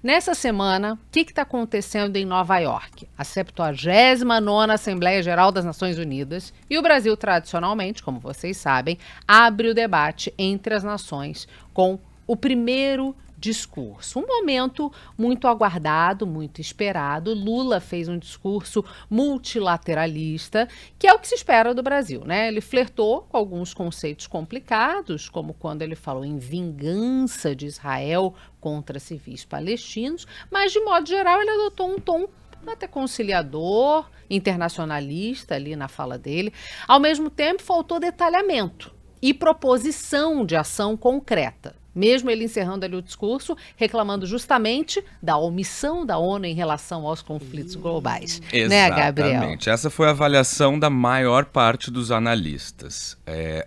Nessa semana, o que está acontecendo em Nova York? A 79ª Assembleia Geral das Nações Unidas. E o Brasil, tradicionalmente, como vocês sabem, abre o debate entre as nações com o primeiro discurso. Um momento muito aguardado, muito esperado. Lula fez um discurso multilateralista, que é o que se espera do Brasil, né? Ele flertou com alguns conceitos complicados, como quando ele falou em vingança de Israel contra civis palestinos, mas, de modo geral, ele adotou um tom até conciliador, internacionalista ali na fala dele. Ao mesmo tempo, faltou detalhamento e proposição de ação concreta. Mesmo ele encerrando ali o discurso, reclamando justamente da omissão da ONU em relação aos conflitos globais. Exatamente. Né, Gabriel? Essa foi a avaliação da maior parte dos analistas.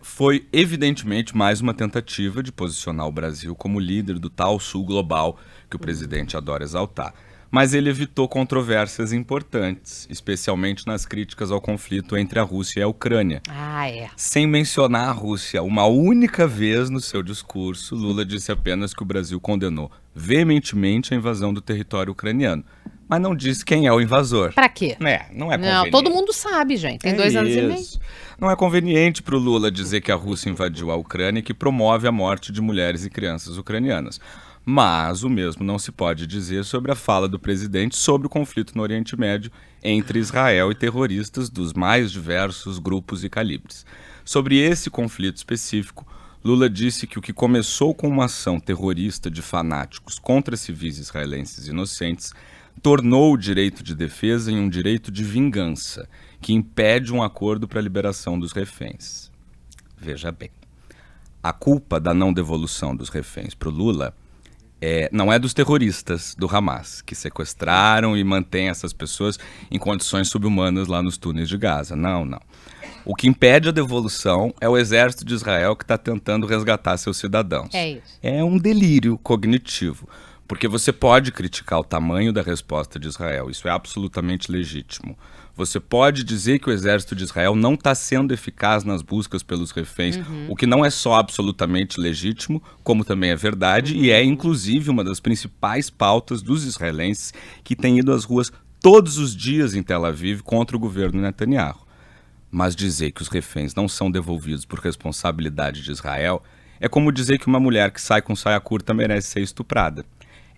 Foi, evidentemente, mais uma tentativa de posicionar o Brasil como líder do tal sul global que o presidente adora exaltar. Mas ele evitou controvérsias importantes, especialmente nas críticas ao conflito entre a Rússia e a Ucrânia. Sem mencionar a Rússia uma única vez no seu discurso, Lula disse apenas que o Brasil condenou veementemente a invasão do território ucraniano. Mas não disse quem é o invasor. Pra quê? Não é conveniente. Não, todo mundo sabe, gente. Tem 2 anos e meio. Não é conveniente para o Lula dizer que a Rússia invadiu a Ucrânia e que promove a morte de mulheres e crianças ucranianas. Mas o mesmo não se pode dizer sobre a fala do presidente sobre o conflito no Oriente Médio entre Israel e terroristas dos mais diversos grupos e calibres. Sobre esse conflito específico, Lula disse que o que começou com uma ação terrorista de fanáticos contra civis israelenses inocentes tornou o direito de defesa em um direito de vingança, que impede um acordo para a liberação dos reféns. Veja bem, a culpa da não devolução dos reféns para o Lula não é dos terroristas do Hamas, que sequestraram e mantêm essas pessoas em condições subhumanas lá nos túneis de Gaza. Não. O que impede a devolução é o exército de Israel que está tentando resgatar seus cidadãos. É isso. É um delírio cognitivo, porque você pode criticar o tamanho da resposta de Israel, isso é absolutamente legítimo. Você pode dizer que o exército de Israel não está sendo eficaz nas buscas pelos reféns, o que não é só absolutamente legítimo, como também é verdade, e é inclusive uma das principais pautas dos israelenses que têm ido às ruas todos os dias em Tel Aviv contra o governo Netanyahu. Mas dizer que os reféns não são devolvidos por responsabilidade de Israel é como dizer que uma mulher que sai com saia curta merece ser estuprada.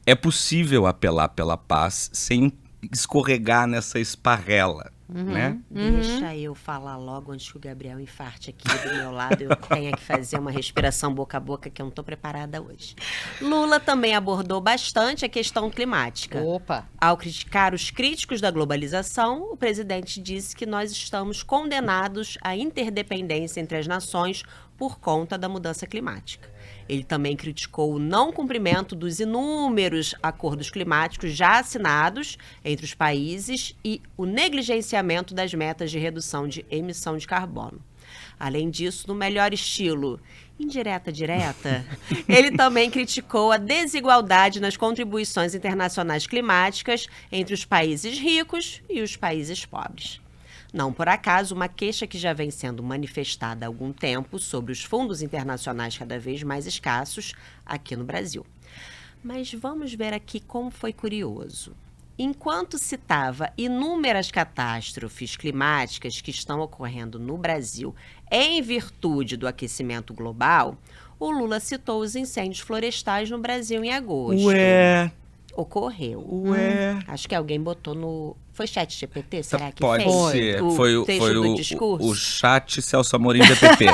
É possível apelar pela paz sem escorregar nessa esparrela, né? Deixa eu falar logo antes que o Gabriel infarte aqui do meu lado. Eu tenho que fazer uma respiração boca a boca que eu não estou preparada hoje. Lula também abordou bastante a questão climática. Opa! Ao criticar os críticos da globalização, o presidente disse que nós estamos condenados à interdependência entre as nações por conta da mudança climática. Ele também criticou o não cumprimento dos inúmeros acordos climáticos já assinados entre os países e o negligenciamento das metas de redução de emissão de carbono. Além disso, no melhor estilo indireta direta, ele também criticou a desigualdade nas contribuições internacionais climáticas entre os países ricos e os países pobres. Não por acaso, uma queixa que já vem sendo manifestada há algum tempo sobre os fundos internacionais cada vez mais escassos aqui no Brasil. Mas vamos ver aqui como foi curioso. Enquanto citava inúmeras catástrofes climáticas que estão ocorrendo no Brasil em virtude do aquecimento global, o Lula citou os incêndios florestais no Brasil em agosto. Ocorreu. Acho que alguém botou no... Foi chat GPT? Será que Pode fez? ser. Do discurso? O chat Celso Amorim DPP.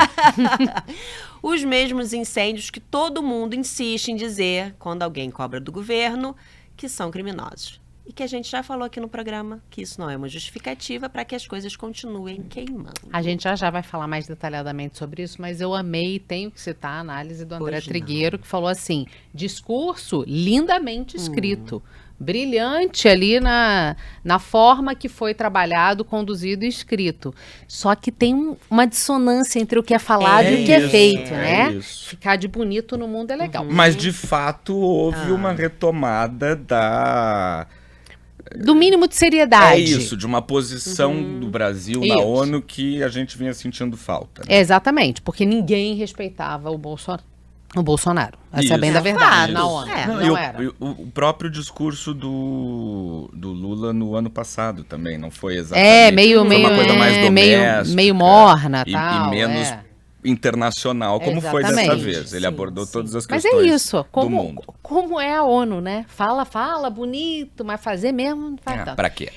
Os mesmos incêndios que todo mundo insiste em dizer quando alguém cobra do governo que são criminosos. E que a gente já falou aqui no programa que isso não é uma justificativa para que as coisas continuem queimando. A gente já vai falar mais detalhadamente sobre isso, mas eu amei e tenho que citar a análise do André Trigueiro, que falou assim, discurso lindamente escrito, brilhante ali na forma que foi trabalhado, conduzido e escrito. Só que tem uma dissonância entre o que é falado e o que é feito, né? Isso. Ficar de bonito no mundo é legal. Mas, de fato, houve uma retomada do mínimo de seriedade. É isso, de uma posição do Brasil na ONU que a gente vinha sentindo falta. Né? Exatamente, porque ninguém respeitava o Bolsonaro. O Bolsonaro. Essa é Isso. bem da verdade, Fato. na ONU. É. Não, Não era. o próprio discurso do Lula no ano passado também, não foi exatamente... meio foi uma coisa mais doméstica. meio morna, e tal. menos internacional, como foi dessa Exatamente. vez. Ele Sim, abordou sim. todas as Mas questões é isso, do mundo. como é a ONU, né? Fala, bonito, mas fazer mesmo não faz tanto. Pra quê?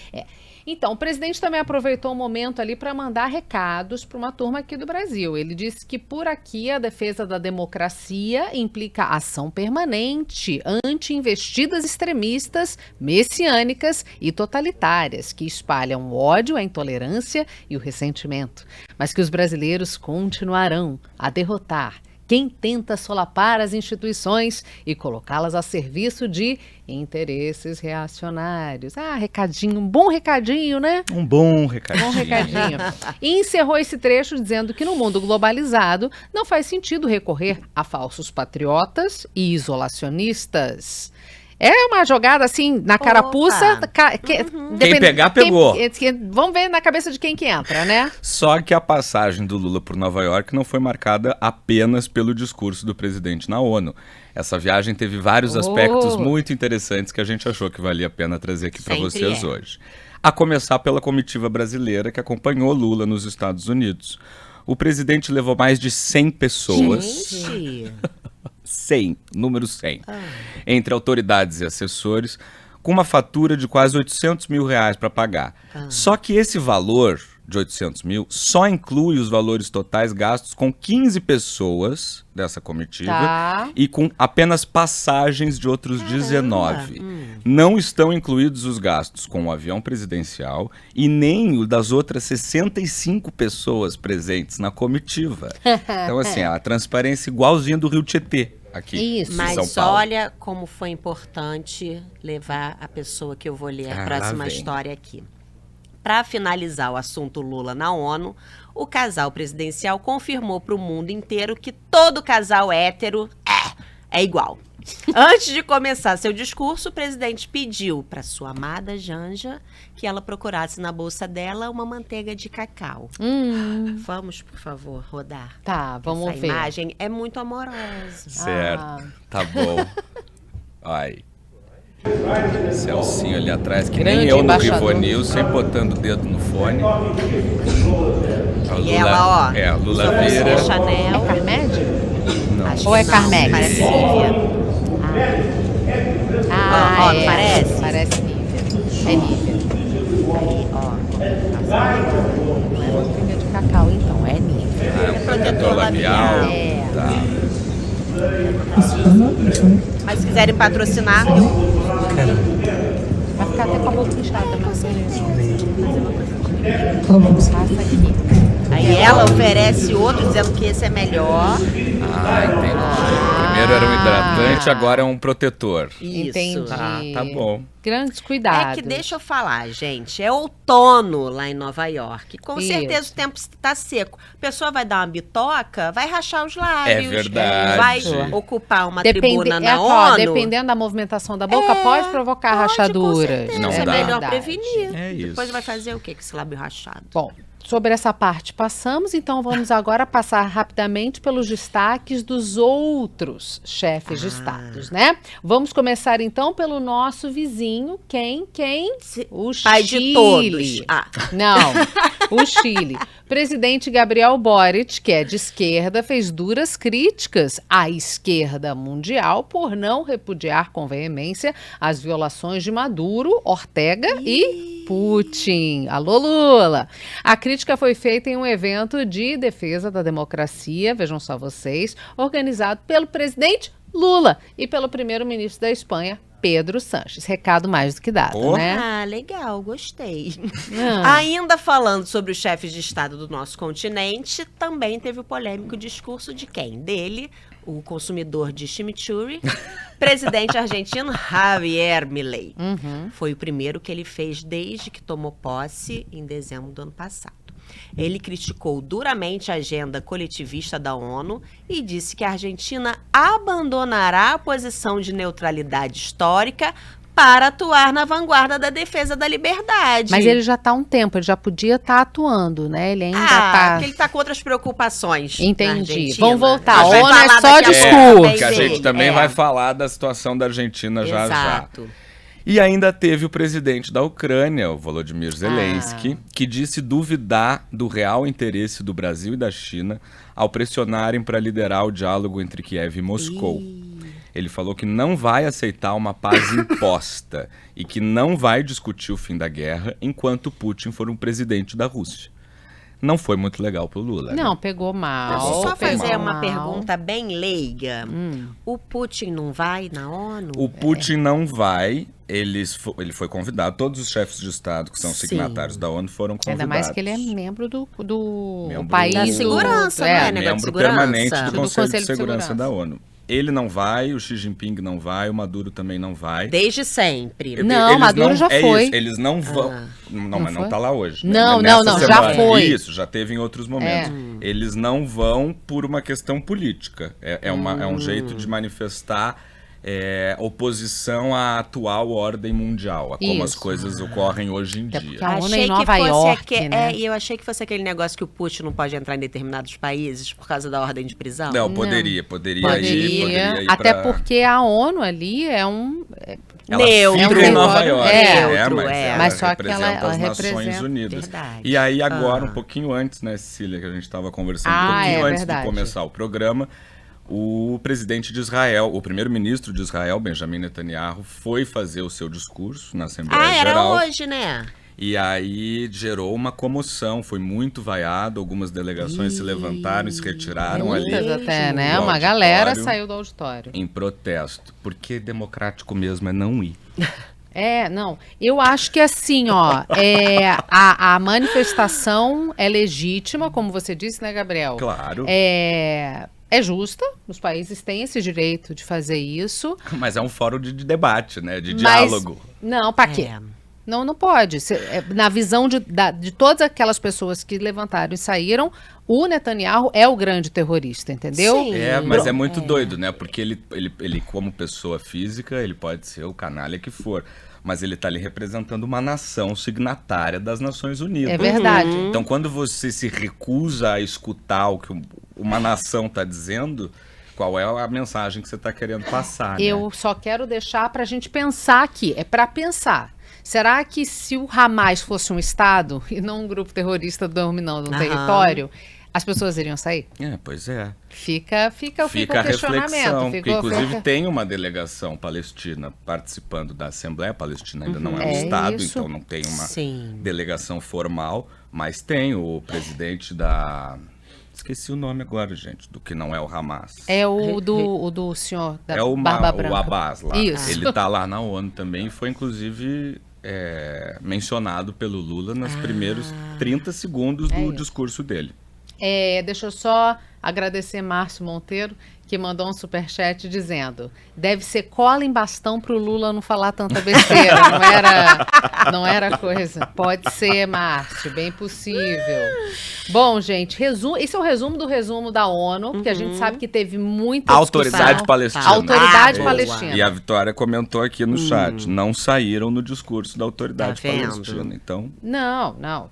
Então, o presidente também aproveitou o momento ali para mandar recados para uma turma aqui do Brasil. Ele disse que por aqui a defesa da democracia implica ação permanente ante investidas extremistas, messiânicas e totalitárias que espalham o ódio, a intolerância e o ressentimento, mas que os brasileiros continuarão a derrotar quem tenta solapar as instituições e colocá-las a serviço de interesses reacionários. Recadinho, um bom recadinho, né? Um bom recadinho. Bom recadinho. E encerrou esse trecho dizendo que no mundo globalizado não faz sentido recorrer a falsos patriotas e isolacionistas. É uma jogada assim, na carapuça. Quem pegar, pegou. Vamos ver na cabeça de quem que entra, né? Só que a passagem do Lula por Nova York não foi marcada apenas pelo discurso do presidente na ONU. Essa viagem teve vários aspectos muito interessantes que a gente achou que valia a pena trazer aqui para vocês hoje. A começar pela comitiva brasileira que acompanhou Lula nos Estados Unidos. O presidente levou mais de 100 pessoas. Gente! 100, número 100, entre autoridades e assessores, com uma fatura de quase 800 mil reais para pagar. Só que esse valor de 800 mil só inclui os valores totais gastos com 15 pessoas dessa comitiva e com apenas passagens de outros 19. Não estão incluídos os gastos com o avião presidencial e nem o das outras 65 pessoas presentes na comitiva. Então, assim, a transparência igualzinha do Rio Tietê. Aqui, Isso. Mas São Paulo. olha como foi importante levar a pessoa que eu vou ler a próxima história aqui. Para finalizar o assunto Lula na ONU, o casal presidencial confirmou para o mundo inteiro que todo casal hétero é igual. Antes de começar seu discurso, o presidente pediu para sua amada Janja que ela procurasse na bolsa dela uma manteiga de cacau. Vamos, por favor, rodar. Tá, vamos Essa ver. imagem é muito amorosa. Certo, tá bom. Ai. Celcinho ali atrás, que Grande nem eu no embaixador. Rivonil, sempre botando o dedo no fone. E ela, ó, Lula sua vira. bolsinha Chanel. É Carmed? Acho Ou que é não, Carmex? Parece Nívea. Ó, é. parece? Parece Nívea. É Nívea. Aí, ó. Não é manteiga de cacau, então. É Nívea. Um protetor labial. É. Tá. Mas se quiserem patrocinar, Vai ficar até com a boca inchada, mas passa aqui. aí ela oferece outro dizendo que esse é melhor. Entendi. Primeiro era um hidratante, agora é um protetor. Isso. Entendi. Tá bom. Grandes cuidados. É que deixa eu falar, gente, é outono lá em Nova York. Com Isso. certeza o tempo está seco. A pessoa vai dar uma bitoca, vai rachar os lábios. É verdade. Vai ocupar uma tribuna na ó, ONU. dependendo da movimentação da boca, pode provocar rachaduras. Com certeza. Não é dá. melhor verdade. prevenir. É isso. Depois vai fazer o quê com esse lábio rachado? Bom, sobre essa parte passamos, então vamos agora passar rapidamente pelos destaques dos outros chefes de estados, né? Vamos começar então pelo nosso vizinho, quem? O Pai Chile. de todos. Não, o Chile. Presidente Gabriel Boric, que é de esquerda, fez duras críticas à esquerda mundial por não repudiar com veemência as violações de Maduro, Ortega e Putin. Alô, Lula! A crítica foi feita em um evento de defesa da democracia, vejam só vocês, organizado pelo presidente Lula e pelo primeiro-ministro da Espanha, Pedro Sánchez. Recado mais do que dado, né? Ah, legal, gostei. Ah. Ainda falando sobre os chefes de Estado do nosso continente, também teve o polêmico discurso de quem? Dele, o consumidor de chimichurri, presidente argentino Javier Milei. Foi o primeiro que ele fez desde que tomou posse em dezembro do ano passado. Ele criticou duramente a agenda coletivista da ONU e disse que a Argentina abandonará a posição de neutralidade histórica para atuar na vanguarda da defesa da liberdade. Mas ele já está há um tempo, ele já podia estar atuando, né? Ele ainda está... porque ele está com outras preocupações. Entendi. Vamos voltar. A ONU ONU é só discurso. Que a gente também vai falar da situação da Argentina já. Exato. E ainda teve o presidente da Ucrânia, o Volodymyr Zelensky, que disse duvidar do real interesse do Brasil e da China ao pressionarem para liderar o diálogo entre Kiev e Moscou. Ele falou que não vai aceitar uma paz imposta e que não vai discutir o fim da guerra enquanto Putin for um presidente da Rússia. Não foi muito legal pro Lula. Não, né? Pegou mal. Deixa eu só pegou fazer uma mal. pergunta bem leiga. O Putin não vai na ONU? O Putin não vai, ele foi convidado, todos os chefes de Estado que são Sim. signatários da ONU foram convidados. Ainda mais que ele é membro do Membro país... da segurança, né? Negócio de membro segurança. permanente do Do Conselho de Conselho de Segurança Segurança. da ONU. Ele não vai, o Xi Jinping não vai, o Maduro também não vai. Desde sempre. Não, Eles Maduro já foi. Isso, eles não vão. Não, mas foi? não tá lá hoje. Não, Nessa não, já semana. foi. Isso, já teve em outros momentos. Eles não vão por uma questão política. É um jeito de manifestar oposição à atual ordem mundial, a como as Isso. coisas ocorrem hoje em Até dia. porque a ONU é em Nova York, né? E eu achei que fosse aquele negócio que o Putin não pode entrar em determinados países por causa da ordem de prisão. Não, poderia ir Até pra- porque a ONU ali é Ela Neutro. fica em Nova Neutro, York, é. mas ela Mas só que representa ela as Nações representa- Unidas. Verdade. E aí agora, um pouquinho antes, né, Cecília, que a gente estava conversando, um pouquinho antes verdade. de começar o programa, o presidente de Israel, o primeiro-ministro de Israel, Benjamin Netanyahu, foi fazer o seu discurso na Assembleia Era Geral. hoje, né? E aí gerou uma comoção, foi muito vaiado, algumas delegações se levantaram e se retiraram ali muitas até, né? do Uma galera auditório saiu do auditório. em protesto, porque democrático mesmo é não ir. Não. Eu acho que assim, ó, a manifestação é legítima, como você disse, né, Gabriel? Claro. É justa, os países têm esse direito de fazer isso. Mas é um fórum de debate, né? De Mas- diálogo. Não, pra quê? Não pode. Na visão de todas aquelas pessoas que levantaram e saíram, o Netanyahu é o grande terrorista, entendeu? Sim. Mas é muito doido, né? Porque ele, como pessoa física, ele pode ser o canalha que for. Mas ele está ali representando uma nação signatária das Nações Unidas. É verdade. Então, quando você se recusa a escutar o que uma nação está dizendo, qual é a mensagem que você está querendo passar, né? Eu só quero deixar para a gente pensar aqui. É para pensar. Será que se o Hamas fosse um Estado e não um grupo terrorista dominando um território, as pessoas iriam sair? Pois é. Fica o Fica a questionamento. reflexão, porque inclusive tem uma delegação palestina participando da Assembleia. A Palestina ainda não é um É Estado, isso. então não tem uma Sim. delegação formal, mas tem o presidente da... Esqueci o nome agora, gente, do que não é o Hamas. É o do senhor da É o Barba Branca. o Abbas lá. Isso. Ele tá lá na ONU também e foi, inclusive, mencionado pelo Lula nos primeiros 30 segundos do discurso dele. Deixa eu só agradecer Márcio Monteiro, que mandou um superchat dizendo: deve ser cola em bastão pro Lula não falar tanta besteira. Não era coisa. Pode ser, Márcio, bem possível. Bom, gente, esse é o resumo da ONU, porque a gente sabe que teve muita Autoridade discussão. Palestina. Autoridade Boa. Palestina. E a Vitória comentou aqui no chat, não saíram no discurso da autoridade Tá vendo? palestina. Então, Não.